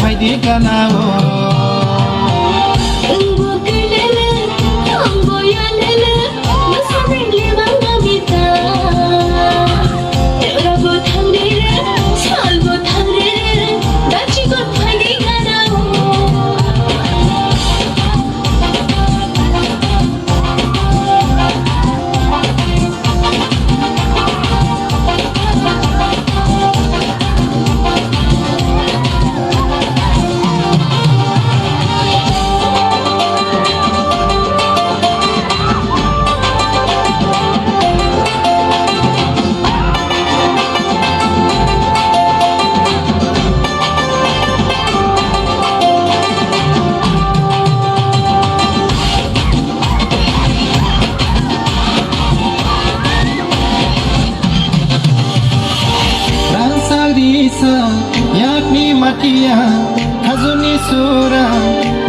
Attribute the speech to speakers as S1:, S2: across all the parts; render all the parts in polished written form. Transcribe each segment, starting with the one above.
S1: फायदि गानावो yakni matia hazuni sura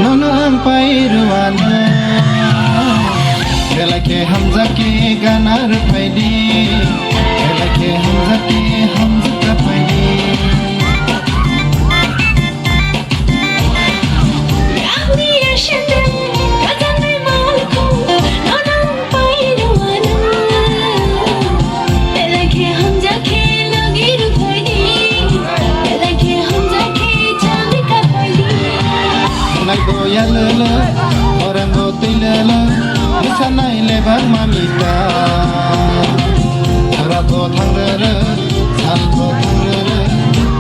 S1: nono ampairuana elake hamza ke ganar paidi elake hamza ke hamza paidi Yalala, orang gotilala, sana ilebar mamita. Rato thangrere, salto thangrere,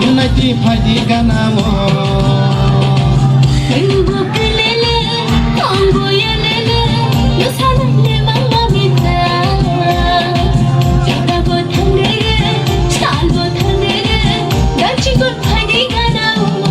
S1: unai faidi ganamo. Enggo kelele, ongo yalala, sana ilebar mamita. Rato thangrere, salto thangrere, gachi got faidi ganamo.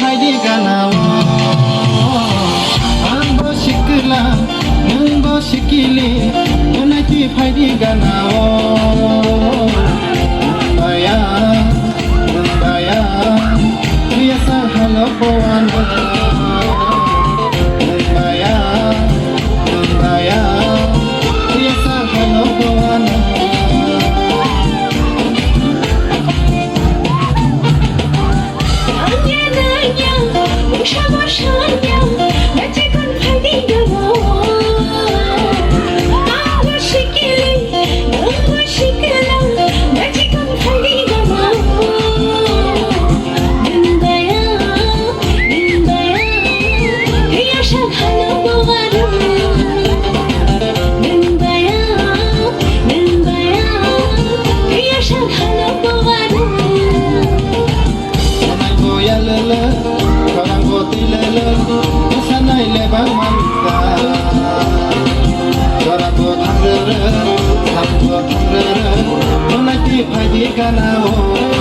S1: फायदि गानावो आंबो सिकला नोंबो सिकिलि उनाइथि फायदि गानावो बाया बाया रियासा हालो पवानो बाया बाया रियासा हालो पवानो sana ilebar mamita. Rato thangrere, salto thangrere, unai faidi ganamo.